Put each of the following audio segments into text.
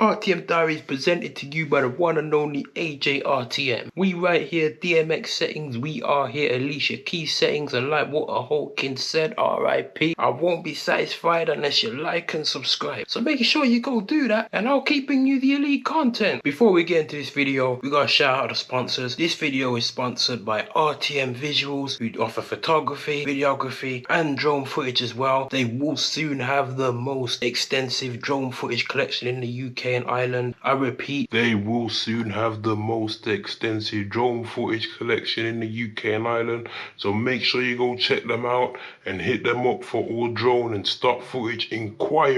RTM Diaries presented to you by the one and only AJ RTM. We right here, DMX settings. We are here, Alicia Keys settings. And like what a Hawkins said, RIP. I won't be satisfied unless you like and subscribe. So make sure you go do that, and I'll keep bringing you the elite content. Before we get into this video, we gotta shout out the sponsors. This video is sponsored by RTM Visuals, who offer photography, videography, and drone footage as well. They will soon have the most extensive drone footage collection in the UK and Ireland. I repeat, they will soon have the most extensive drone footage collection in the UK and Ireland. So make sure you go check them out and hit them up for all drone and stock footage inquiries.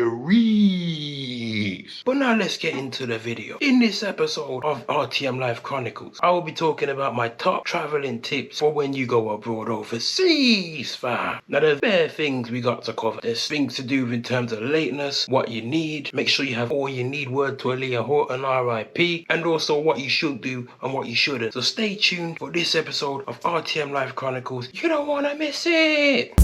But now let's get into the video. In this episode of RTM Life Chronicles, I will be talking about my top traveling tips for when you go abroad overseas, fam. Now there's bare things we got to cover. There's things to do in terms of lateness, what you need, make sure you have all you need, word to Aaliyah Horton, RIP, and also what you should do and what you shouldn't. So stay tuned for this episode of RTM Life Chronicles. You don't want to miss it.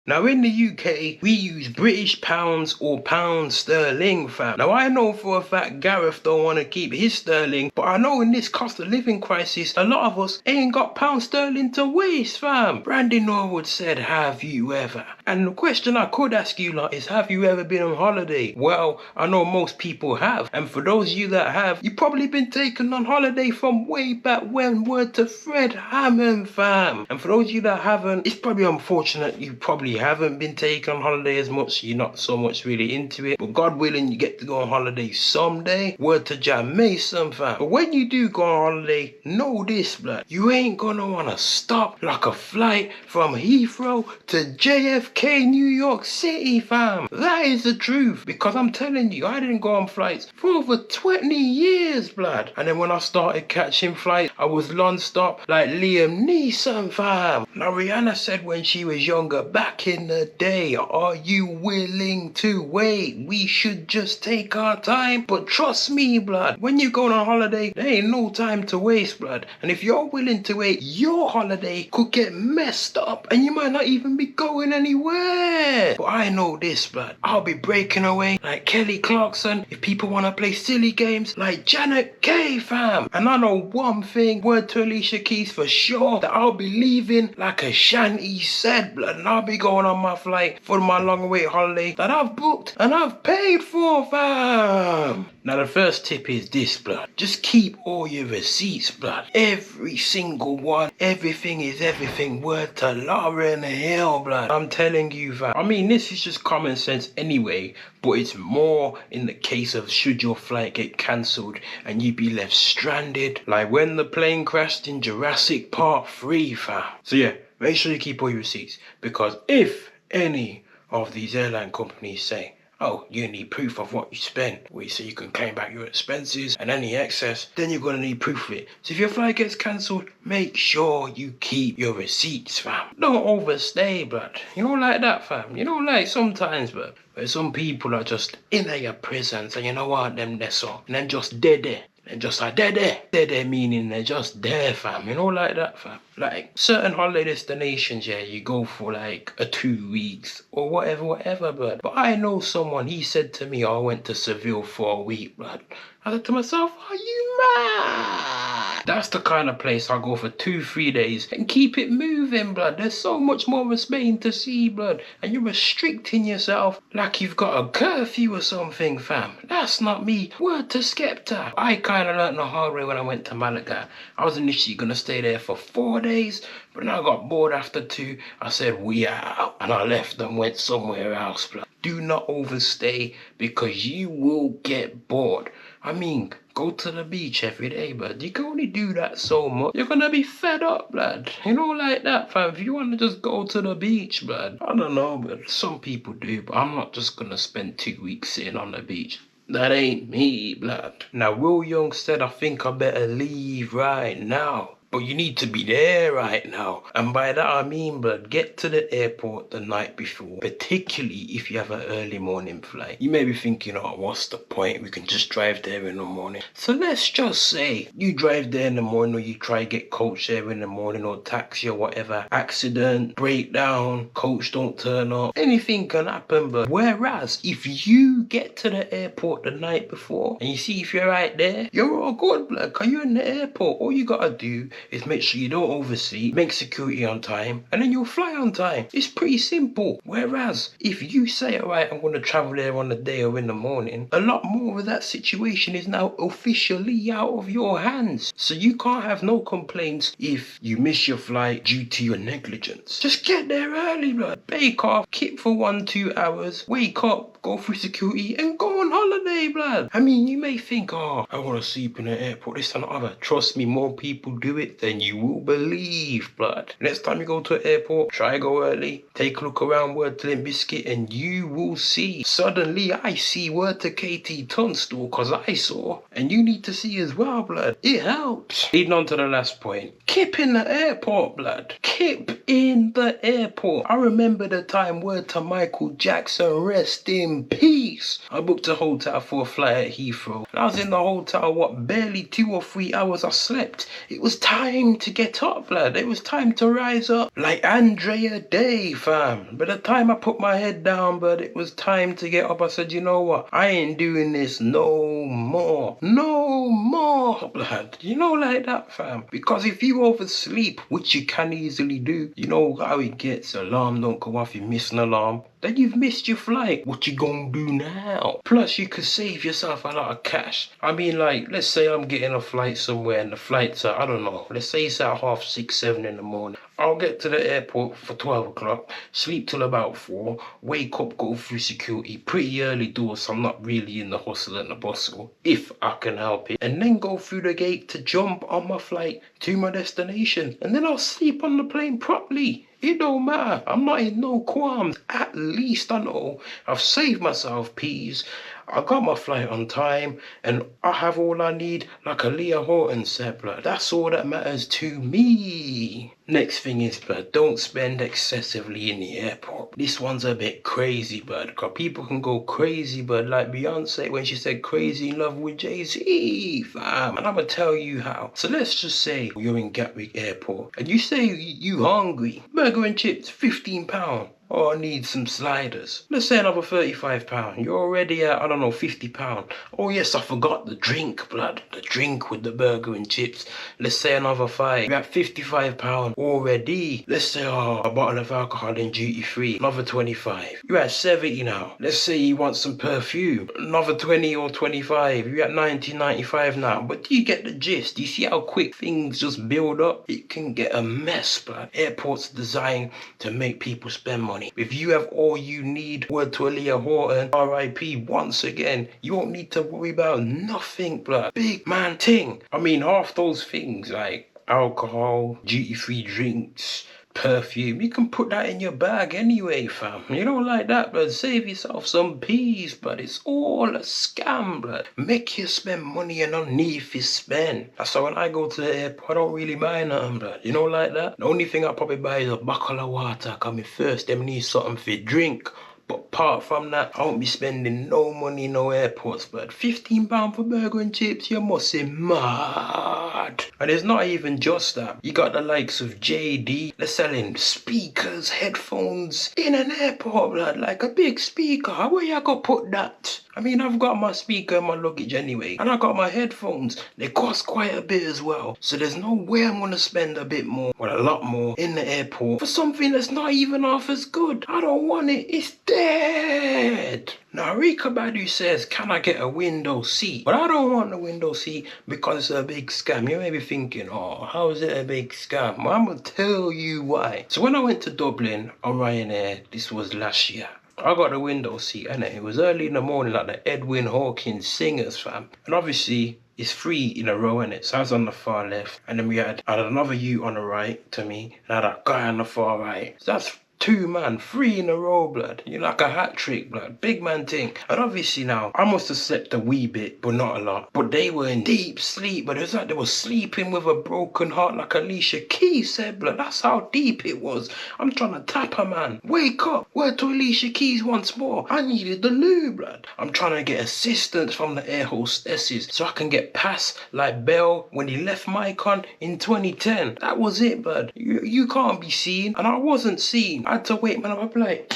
Now in the UK, we use British pounds or pound sterling, fam. Now I know for a fact Gareth don't want to keep his sterling, but I know in this cost of living crisis, a lot of us ain't got pound sterling to waste, fam. Brandy Norwood said, have you ever? And the question I could ask you lot is, have you ever been on holiday? Well, I know most people have. And for those of you that have, you've probably been taken on holiday from way back when, word to Fred Hammond, fam. And for those of you that haven't, it's probably unfortunate you probably haven't been taken on holiday as much, you're not so much really into it, but God willing you get to go on holiday someday, word to Jamaican, fam. But when you do go on holiday, know this, blood, you ain't gonna wanna stop like a flight from Heathrow to JFK, New York City, fam. That is the truth, because I'm telling you, I didn't go on flights for over 20 years, blood. And then when I started catching flights, I was non-stop like Liam Neeson, fam. Now Rihanna said when she was younger, back in the day, are you willing to wait? We should just take our time. But trust me, blood, when you go on a holiday, there ain't no time to waste, blood. And if you're willing to wait, your holiday could get messed up and you might not even be going anywhere. But I know this, blood, I'll be breaking away like Kelly Clarkson if people want to play silly games like Janet Kay, fam. And I know one thing, word to Alicia Keys for sure, that I'll be leaving like a shanty said, blood, and I'll be going on my flight for my long away holiday that I've booked and I've paid for, fam. Now the first tip is this, blood, just keep all your receipts, blood, every single one. Everything is everything, word to Lauren Hill, blood. I'm telling you, fam. I mean, this is just common sense anyway, but it's more in the case of should your flight get cancelled and you be left stranded, like when the plane crashed in Jurassic Park 3, fam. So yeah, make sure you keep all your receipts, because if any of these airline companies say, oh, you need proof of what you spent, so you can claim back your expenses and any excess, then you're going to need proof of it. So if your flight gets cancelled, make sure you keep your receipts, fam. Don't overstay, blood. You know, like that, fam. You know, like sometimes, blood, where some people are just in your presence and you know what, them there so, and then just dead there. And just like dead there meaning they're just there, fam. You know, like that, fam. Like certain holiday destinations, yeah, you go for like a 2 weeks or whatever, blood. But I know someone, he said to me, I went to Seville for a week, blood. I said to myself, are you mad? That's the kind of place I'll go for 2-3 days and keep it moving, blood. There's so much more of Spain to see, blood. And you're restricting yourself like you've got a curfew or something, fam. That's not me. Word to Skepta. I kind of learned the hard way when I went to Malaga. I was initially going to stay there for 4 days, but then I got bored after 2. I said, we out. And I left and went somewhere else, blood. Do not overstay because you will get bored. I mean, go to the beach every day, but you can only do that so much. You're gonna be fed up, blood. You know, like that, fam. If you want to just go to the beach, blood, I don't know, but some people do, but I'm not just gonna spend 2 weeks sitting on the beach. That ain't me, blood. Now, Will Young said, I think I better leave right now. But you need to be there right now. And by that I mean, blood, get to the airport the night before, particularly if you have an early morning flight. You may be thinking, oh, what's the point? We can just drive there in the morning. So let's just say you drive there in the morning, or you try to get coach there in the morning, or taxi or whatever. Accident, breakdown, coach don't turn up. Anything can happen, but whereas if you get to the airport the night before and you see if you're right there, you're all good, blood. Cause you're in the airport. All you gotta do is make sure you don't oversleep, make security on time, and then you'll fly on time. It's pretty simple. Whereas if you say, alright, I'm gonna travel there on the day or in the morning, a lot more of that situation is now officially out of your hands. So you can't have no complaints if you miss your flight due to your negligence. Just get there early, blood. Bake off, kip for 1-2 hours, wake up, go through security, and go on holiday, blood. I mean, you may think, oh, I want to sleep in the airport, this and other. Trust me, more people do it than you will believe, blood. Next time you go to an airport, try go early, take a look around Word to Limp Biscuit, and you will see. Suddenly, I see Word to KT Tunstall, cause I saw, and you need to see as well, blood. It helps. Leading on to the last point. Kip in the airport, blood. Kip in the airport. I remember the time, word to Michael Jackson, rest in peace. I booked a hotel for a flight at Heathrow. And I was in the hotel, barely 2 or 3 hours I slept. It was time to get up, blood. It was time to rise up. Like Andrea Day, fam. By the time I put my head down, but it was time to get up. I said, you know what? I ain't doing this no more. No more, blood. You know, like that, fam. Because if you oversleep, which you can easily do, you know how it gets. Alarm don't go off, you miss an alarm, then you've missed your flight. What you gonna do now? Plus, you could save yourself a lot of cash. I mean, like, let's say I'm getting a flight somewhere and the flight's at, I don't know, let's say it's at 6:30, 7 in the morning. I'll get to the airport for 12 o'clock, sleep till about 4, wake up, go through security, pretty early doors, so I'm not really in the hustle and the bustle, if I can help it, and then go through the gate to jump on my flight to my destination, and then I'll sleep on the plane properly. It don't matter. I'm not in no qualms. At least I know I've saved myself peas. I got my flight on time and I have all I need, like Aaliyah Horton said, blood. That's all that matters to me. Next thing is, blood, don't spend excessively in the airport. This one's a bit crazy, blood, because people can go crazy, but like Beyonce when she said crazy in love with Jay-Z, fam. And I'm going to tell you how. So let's just say you're in Gatwick Airport and you say you hungry. Burger and chips, £15. Oh, I need some sliders. Let's say another £35. You're already at, I don't know, £50. Oh yes, I forgot the drink, blood. The drink with the burger and chips. Let's say another 5. You're at £55 already. Let's say, oh, a bottle of alcohol in duty free. Another 25. You're at 70 now. Let's say you want some perfume. Another 20 or 25. You're at 19.95 now. But do you get the gist? Do you see how quick things just build up? It can get a mess, blood. Airports are designed to make people spend money. If you have all you need, word to Aaliyah Horton, R.I.P. once again, you won't need to worry about nothing, blood. Big man ting. I mean, half those things like alcohol, duty-free drinks, perfume, you can put that in your bag anyway, fam. You don't like that, blood. Save yourself some peas, but it's all a scam, blood. Make you spend money and not need to spend. That's why when I go to the airport, I don't really buy nothing, blood. You know, like that. The only thing I probably buy is a bottle of water. Coming first, them need something for drink. But apart from that, I won't be spending no money in no airports, but £15 for burger and chips, you must be mad. And it's not even just that. You got the likes of JD, they're selling speakers, headphones in an airport, blood, like a big speaker. Where you gonna put that? I mean, I've got my speaker in my luggage anyway, and I got my headphones. They cost quite a bit as well. So there's no way I'm gonna spend a bit more, or a lot more, in the airport for something that's not even half as good. I don't want it. It's dead. Now, Rika Badu says, can I get a window seat? But I don't want a window seat because it's a big scam. You may be thinking, oh, how is it a big scam? Well, I'm going to tell you why. So when I went to Dublin on Ryanair, this was last year, I got a window seat, and it was early in the morning, like the Edwin Hawkins singers, fam. And obviously, it's 3 in a row, innit? So I was on the far left, and then I had another you on the right to me, and I had a guy on the far right. So that's 2 man, 3 in a row, blood. You like a hat trick, blood. Big man thing. And obviously now, I must have slept a wee bit, but not a lot. But they were in deep sleep, but it was like they were sleeping with a broken heart, like Alicia Keys said, blood. That's how deep it was. I'm trying to tap her, man. Wake up. Word to Alicia Keys once more. I needed the loo, blood. I'm trying to get assistance from the air hostesses so I can get past like Bell when he left Micon in 2010. That was it, blood. You can't be seen. And I wasn't seen. I had to wait, man. I'm like,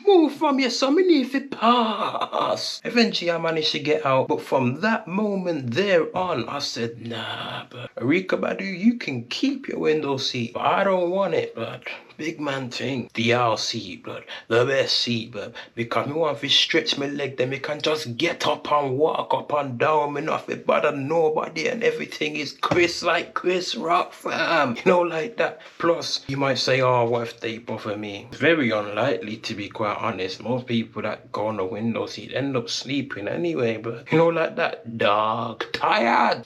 move from your son, if it pass. Eventually I managed to get out, but from that moment there on, I said, nah, but Erika Badu, you can keep your window seat, but I don't want it, blood. Big man thing. The aisle seat, blood. The best seat, blood. Because me want to stretch my leg, then me can just get up and walk up and down. Me not fit bother nobody and everything is Chris like Chris Rock, fam. You know, like that. Plus, you might say, oh, what if they bother me? It's very unlikely, to be quite honest. Most people that go on the window seat end up sleeping anyway, but you know, like that. Dog, tired.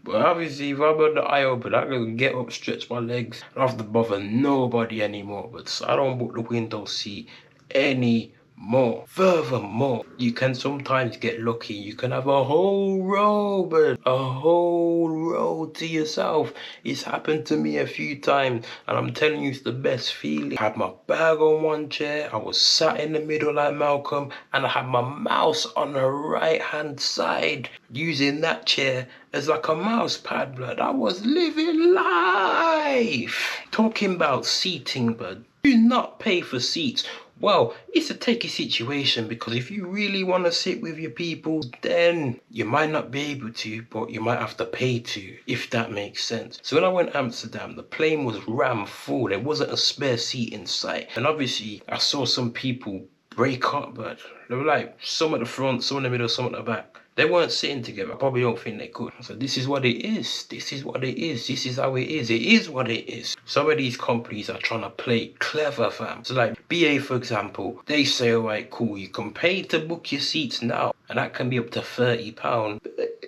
But obviously, if I'm on the eye open, I can get up, stretch my legs. I don't have to bother nobody anymore. But so I don't book the window seat anymore. Furthermore, you can sometimes get lucky. You can have a whole row, but a whole row to yourself. It's happened to me a few times, and I'm telling you, it's the best feeling. I had my bag on one chair, I was sat in the middle like Malcolm, and I had my mouse on the right hand side, using that chair as like a mouse pad, blood. I was living life. Talking about seating, blood. Do not pay for seats. Well, it's a tricky situation, because if you really want to sit with your people, then you might not be able to, but you might have to pay to, if that makes sense. So when I went to Amsterdam, the plane was rammed full. There wasn't a spare seat in sight. And obviously, I saw some people break up, but they were like some at the front, some in the middle, some at the back. They weren't sitting together. I probably don't think they could. So this is what it is. This is what it is. This is how it is. It is what it is. Some of these companies are trying to play clever, fam. So like BA, for example, they say, all right, cool, you can pay to book your seats now, and that can be up to £30.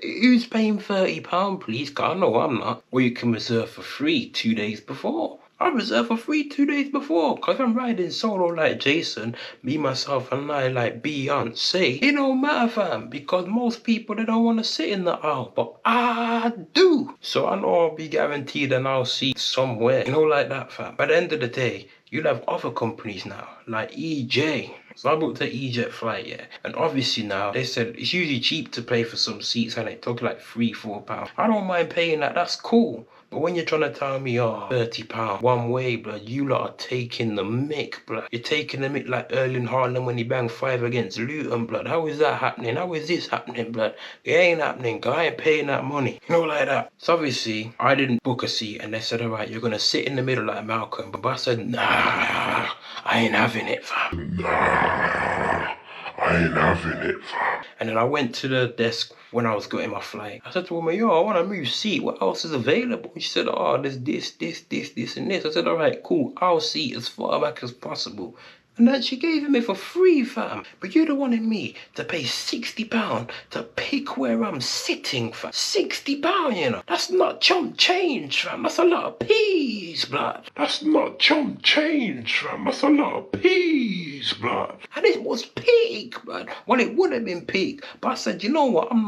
Who's paying £30, please? Cause I know I'm not. Or you can reserve for free 2 days before. I reserved for free 2 days before, because I'm riding solo like Jason, me, myself, and I like Beyonce. It don't matter, fam, because most people, they don't want to sit in the aisle, but I do. So I know I'll be guaranteed an aisle seat somewhere, you know, like that, fam. By the end of the day, you'll have other companies now, like EJ. So I booked an EJet flight, yeah. And obviously now, they said it's usually cheap to pay for some seats, and it took like £3-4. I don't mind paying that, that's cool. But when you're trying to tell me, oh, £30 one way, blood, you lot are taking the mick, blood. You're taking the mick like Erling Haaland when he banged 5 against Luton, blood. How is that happening? How is this happening, blood? It ain't happening, because I ain't paying that money. You know, like that. So obviously, I didn't book a seat, and they said, all right, you're going to sit in the middle like Malcolm. But I said, nah, I ain't having it, fam. Nah, I ain't having it, fam. And then I went to the desk when I was getting my flight. I said to the woman, yo, I want to move seat. What else is available? She said, oh, there's this, and this. I said, all right, cool. I'll seat as far back as possible. And then she gave it me for free, fam. But you'd have wanted me to pay £60 to pick where I'm sitting, fam. £60, you know. That's not chump change, fam. That's a lot of peas, blood. That's not chump change, fam. That's a lot of peas, blood. And it was peak, blood. Well, it would have been peak. But I said, you know what? I'm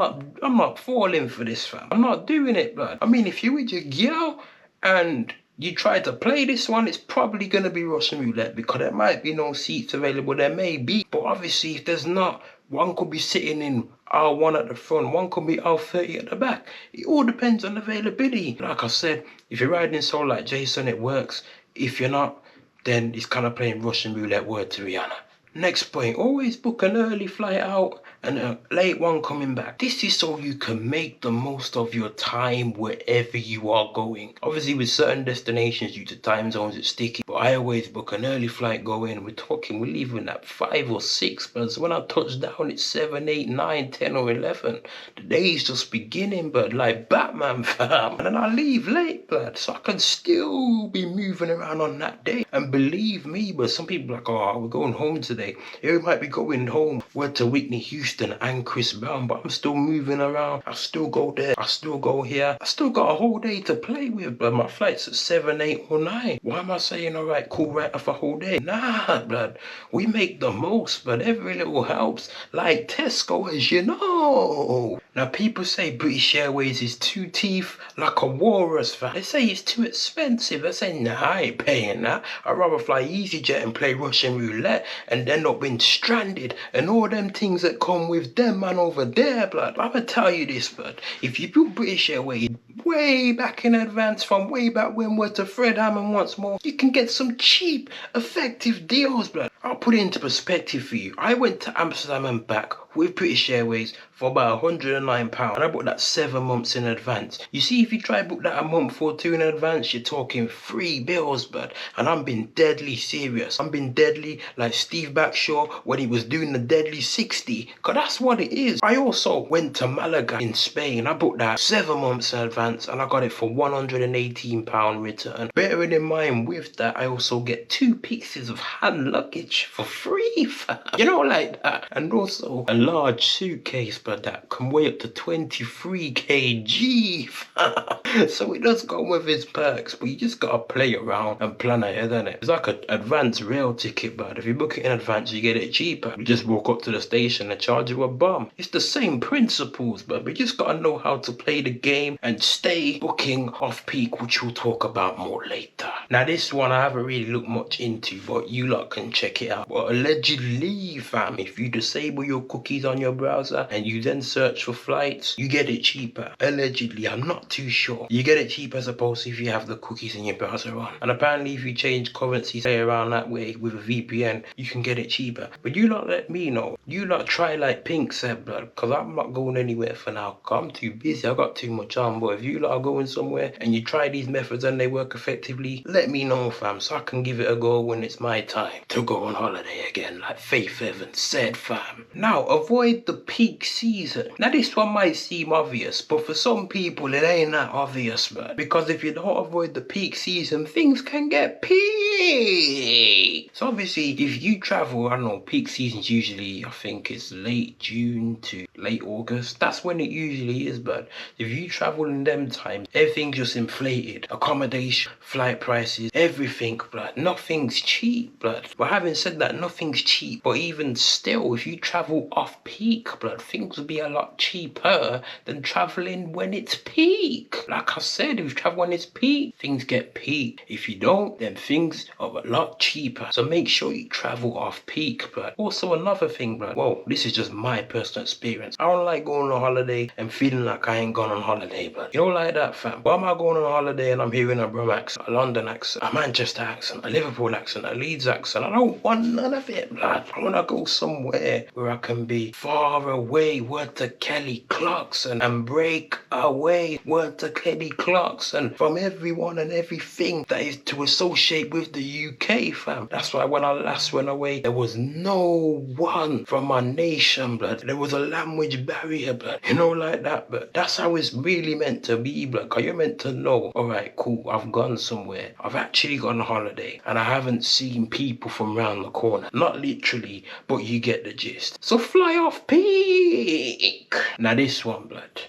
not falling for this, fam. I'm not doing it, blood. I mean, if you with your girl and you try to play this one, it's probably going to be Russian roulette, because there might be no seats available. There may be, but obviously if there's not, one could be sitting in aisle 1 at the front, one could be aisle 30 at the back. It all depends on availability. Like I said, if you're riding solo like Jason, it works. If you're not, then it's kind of playing Russian roulette, word to Rihanna. Next point, always book an early flight out and a late one coming back. This is so you can make the most of your time wherever you are going. Obviously with certain destinations due to time zones it's sticky, but I always book an early flight going. We're leaving at 5 or 6, but when I touch down it's 7, 8, 9, 10 or 11. The day's just beginning, but like Batman, fam. And then I leave late, blood, so I can still be moving around on that day. And believe me, but some people are like, oh, we're going home today. today. It might be going home, word to Whitney Houston and Chris Brown, but I'm still moving around. I still go there, I still go here. I still got a whole day to play with, but my flight's at 7, 8 or 9. Why am I saying, all right, cool, right off a whole day? Nah, blood. We make the most, but every little helps. Like Tesco, as you know. Now, people say British Airways is too teeth like a walrus, fam. They say it's too expensive. I say, nah, I ain't paying that. I'd rather fly EasyJet and play Russian roulette and end up being stranded and all them things that come with them man over there, blood. I'ma tell you this, blood. If you book British Airways way back in advance, from way back when we're to Fred Hammond once more, you can get some cheap, effective deals, blood. I'll put it into perspective for you. I went to Amsterdam and back with British Airways for about £109, and I booked that 7 months in advance. You see, if you try book that a month or two in advance, you're talking 3 bills, blood. And I'm being deadly serious. I'm being deadly like Steve Backshaw when he was doing the deadly 60, because that's what it is. I also went to Malaga in Spain. I booked that 7 months in advance and I got it for £118 return. Bearing in mind with that, I also get 2 pieces of hand luggage for free, fam. You know, like that. And also a large suitcase, but that can weigh up to 23 kg, fam. So it does come with its perks, but you just gotta play around and plan ahead, innit? It's like an advance rail ticket, but if you book it in advance, you get it cheaper. You just walk up to the station and charge you a bum. It's the same principles, but we just gotta know how to play the game and stay booking off peak, which we'll talk about more later. Now, this one I haven't really looked much into, but you lot can check it out. But allegedly, fam, if you disable your cookies on your browser and you then search for flights, you get it cheaper. Allegedly, I'm not too sure. You get it cheaper as opposed to if you have the cookies in your browser on. And apparently, if you change currency, say around that way with a VPN, you can get it cheaper. But you lot let me know. You lot try like Pink said, blood, because I'm not going anywhere for now. I'm too busy. I got too much on. But if you lot are going somewhere and you try these methods and they work effectively, let me know, fam, so I can give it a go when it's my time to go on holiday again, like Faith Evans said, fam. Now, avoid the peak season. Now, this one might seem obvious, but for some people, it ain't that obvious, man. Because if you don't avoid the peak season, things can get peak. So obviously, if you travel, I don't know, peak season's usually, I think it's late June to late August. That's when it usually is, but if you travel in them times, everything's just inflated. Accommodation, flight prices, everything, blood. Nothing's cheap, blood. But having said that, nothing's cheap. But even still, if you travel off peak, blood, things will be a lot cheaper than traveling when it's peak. Like I said, if you travel when it's peak, things get peak. If you don't, then things are a lot cheaper. So make sure you travel off peak, blood. Also another thing, blood. Whoa, this is just my personal experience. I don't like going on holiday and feeling like I ain't gone on holiday, blood. You don't like that, fam. Why am I going on holiday and I'm hearing a Brum accent, a London accent, a Manchester accent, a Liverpool accent, a Leeds accent? I don't want none of it, blood. I want to go somewhere where I can be far away, word to Kelly Clarkson, and break away, word to Kelly Clarkson, from everyone and everything that is to associate with the UK, fam. That's why when I last went away, there was no one from my nation, blood. There was a language barrier, blood. You know, like that, but that's how it's really meant to be, blood. Because you're meant to know, all right, cool, I've gone somewhere. I've actually gone on holiday and I haven't seen people from round the corner. Not literally, but you get the gist. So fly off peak. Now this one, blood.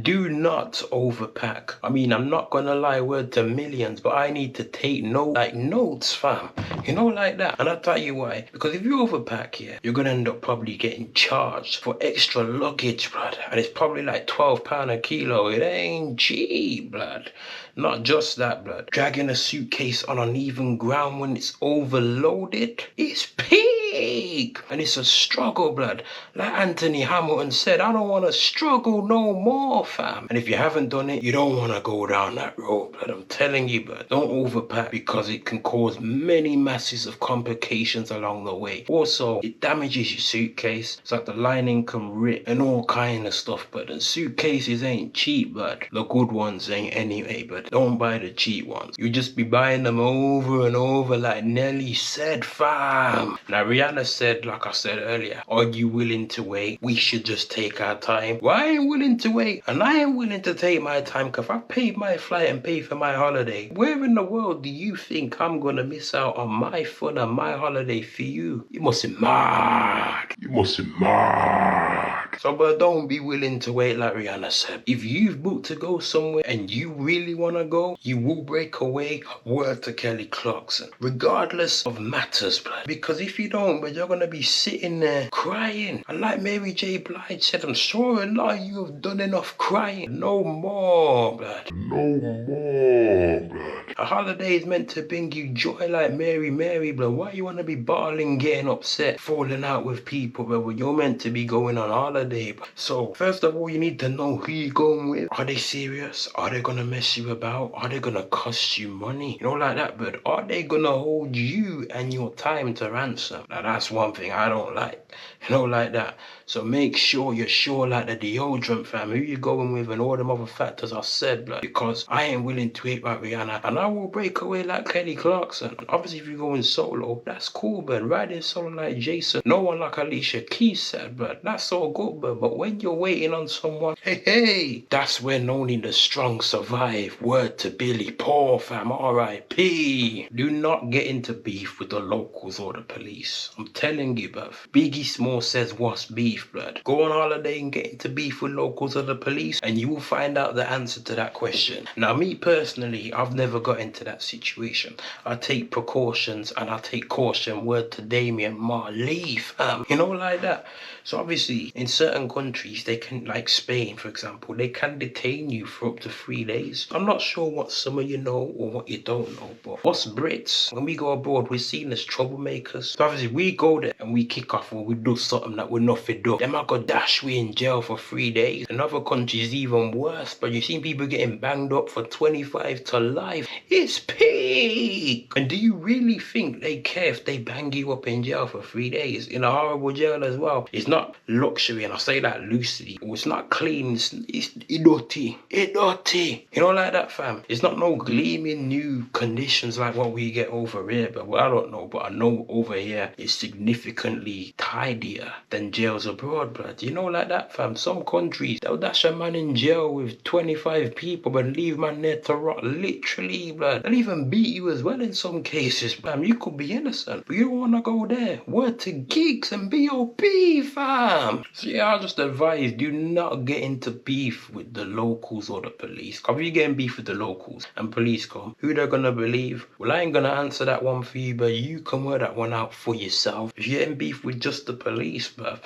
Do not overpack. I mean, I'm not gonna lie, word to millions, but I need to take notes, fam. You know, like that. And I'll tell you why. Because if you overpack here, you're gonna end up probably getting charged for extra luggage, blood. And it's probably like £12 a kilo. It ain't cheap, blood. Not just that, blood. Dragging a suitcase on uneven ground when it's overloaded, it's peak. And it's a struggle, blood. Like Anthony Hamilton said, I don't want to struggle no more, fam. And if you haven't done it, you don't want to go down that road, blood. I'm telling you, blood. Don't overpack because it can cause many masses of complications along the way. Also, it damages your suitcase. It's like the lining can rip and all kind of stuff, but the suitcases ain't cheap, blood. The good ones ain't anyway, but don't buy the cheap ones. You just be buying them over and over like Nelly said, fam. Now, Rihanna said, like I said earlier, are you willing to wait? We should just take our time. Well, I ain't willing to wait, and I ain't willing to take my time, because I've paid my flight and paid for my holiday. Where in the world do you think I'm gonna miss out on my fun and my holiday for you? You must be mad. You must be mad. So, but don't be willing to wait, like Rihanna said. If you've booked to go somewhere and you really wanna go, you will break away. Word to Kelly Clarkson. Regardless of matters, blood. Because if you don't, but you're gonna be sitting there crying. And like Mary J. Blige said, I'm sure a lot of you have done enough crying. No more, blood. No more, blood. A holiday is meant to bring you joy like Mary, blood. Why you wanna be bawling, getting upset, falling out with people, blood, when you're meant to be going on holiday, blood? So, first of all, you need to know who you're going with. Are they serious? Are they gonna mess you about? Are they gonna cost you money? You know, like that, but are they gonna hold you and your time to ransom? Now, that's one thing I don't like. You know, like that. So make sure you're sure, like the deodorant, fam, who you going with and all them other factors I said, blood. Because I ain't willing to eat like Rihanna, and I will break away like Kelly Clarkson. Obviously, if you're going solo, that's cool, but riding solo like Jason, no one like Alicia Keys said, but that's all good, but when you're waiting on someone, hey, that's when only the strong survive. Word to Billy Paul, fam, R.I.P. Do not get into beef with the locals or the police. I'm telling you, bruv. Biggie Small says, what's beef, blood? Go on holiday and get into beef with locals or the police, and you will find out the answer to that question. Now, me personally, I've never got into that situation. I take precautions and I take caution. Word to Damien Marley, fam. You know, like that. So obviously, in certain countries, they can, like Spain, for example, they can detain you for up to 3 days. I'm not sure what some of you know or what you don't know, but us Brits, when we go abroad, we're seen as troublemakers. So obviously, we go there and we kick off or we do something that we're nothing do. Them I got dash we in jail for 3 days. In other countries, even worse, but you've seen people getting banged up for 25 to life. It's peak. And do you really think they care if they bang you up in jail for 3 days? In a horrible jail as well. It's not luxury, and I say that loosely. It's not clean, it's dirty. It's dirty. You know, like that, fam. It's not no gleaming new conditions like what we get over here, but well, I don't know, but I know over here it's significantly tidier than jails abroad, blood. You know, like that, fam. Some countries, they'll dash a man in jail with 25 people but leave man there to rot, literally, blood. They'll even beat you as well in some cases, fam. You could be innocent, but you don't want to go there. Word to gigs and B.O.B., fam. So yeah, I'll just advise, do not get into beef with the locals or the police. Because if you get in beef with the locals and police come, who they're gonna believe? Well, I ain't gonna answer that one for you, but you can work that one out for yourself. If you're in beef with just the police, bruv,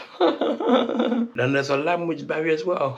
then there's a language barrier as well.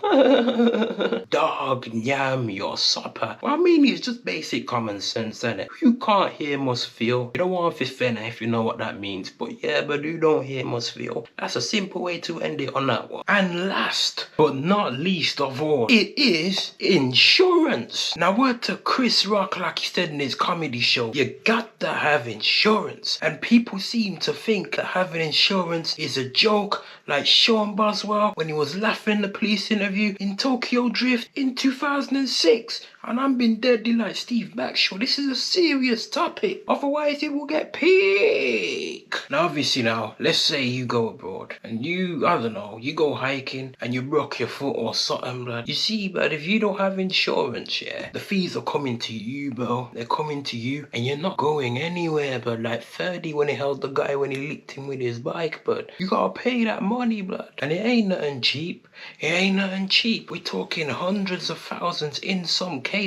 Dog, yam, your supper. Well, I mean, it's just basic common sense, isn't it? You can't hear must feel. You don't want to feel if you know what that means. But yeah, but you don't hear must feel. That's a simple way to end it on that one. And last but not least of all, it is insurance. Now, word to Chris Rock, like he said in his comedy show, you got to have insurance. And people seem to think that having insurance is a joke, like Sean Boswell when he was laughing in the police interview in Tokyo Drift in 2006. And I'm being deadly like Steve Backshaw. This is a serious topic. Otherwise, it will get peak. Now, obviously now, let's say you go abroad and you, I don't know, you go hiking and you broke your foot or something, blood. You see, but if you don't have insurance, yeah, the fees are coming to you, bro. They're coming to you and you're not going anywhere, but like 30 when he held the guy when he licked him with his bike, but you gotta pay that money, blood. And it ain't nothing cheap. It ain't nothing cheap. We're talking hundreds of thousands in some cases.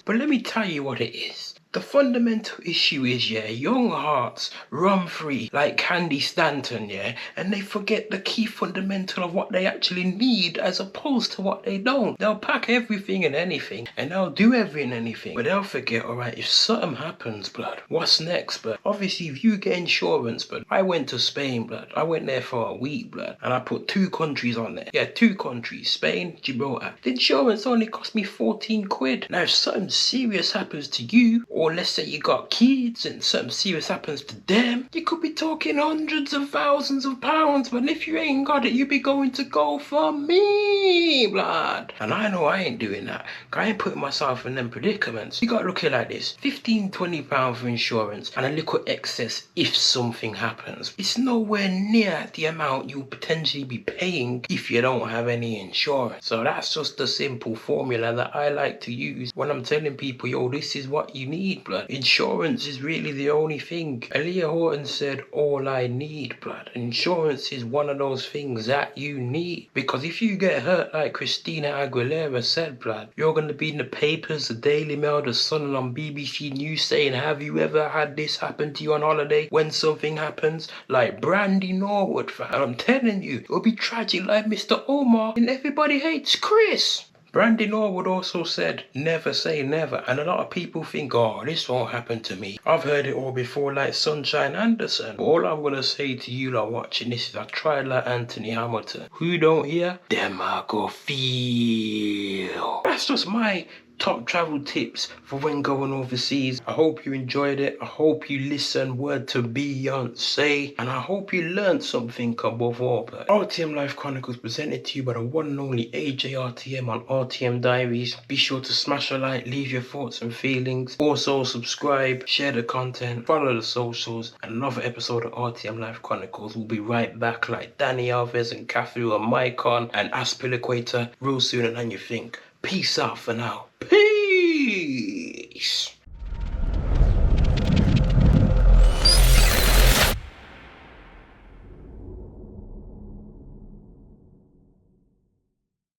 But let me tell you what it is. The fundamental issue is, yeah, young hearts run free like Candy Stanton, yeah, and they forget the key fundamental of what they actually need as opposed to what they don't. They'll pack everything and anything, and they'll do everything and anything, but they'll forget, alright, if something happens, blood, what's next, blood? Obviously, if you get insurance, blood, I went to Spain, blood, I went there for a week, blood, and I put 2 countries on there. Yeah, 2 countries, Spain, Gibraltar. The insurance only cost me 14 quid. Now, if something serious happens to you, or let's say you got kids and something serious happens to them, you could be talking hundreds of thousands of pounds. But if you ain't got it, you be going to go for me, blood. And I know I ain't doing that. I ain't putting myself in them predicaments. You gotta look at it like this: £15-20 for insurance and a little excess if something happens. It's nowhere near the amount you'll potentially be paying if you don't have any insurance. So that's just the simple formula that I like to use when I'm telling people, yo, this is what you need, blood. Insurance is really the only thing. Aaliyah Horton said, all I need, blood. Insurance is one of those things that you need. Because if you get hurt like Christina Aguilera said, blood, you're going to be in the papers, the Daily Mail, the Sun, and on BBC News saying, have you ever had this happen to you on holiday? When something happens, like Brandy Norwood, fam. And I'm telling you, it'll be tragic like Mr. Omar in Everybody Hates Chris. Brandy Norwood also said, never say never. And a lot of people think, oh, this won't happen to me. I've heard it all before, like Sunshine Anderson. But all I'm going to say to you lot watching this is I tried like Anthony Hamilton. Who don't hear? Them I go feel. That's just my top travel tips for when going overseas. I hope you enjoyed it. I hope you listened word to Beyonce, and I hope you learned something above all. But RTM Life Chronicles presented to you by the one and only AJ RTM on RTM Diaries. Be sure to smash a like, leave your thoughts and feelings. Also subscribe, share the content, follow the socials, and another episode of RTM Life Chronicles will be right back like Danny Alves and Kathu and Maicon and Aspilicueta real sooner than you think. Peace out for now. Peace.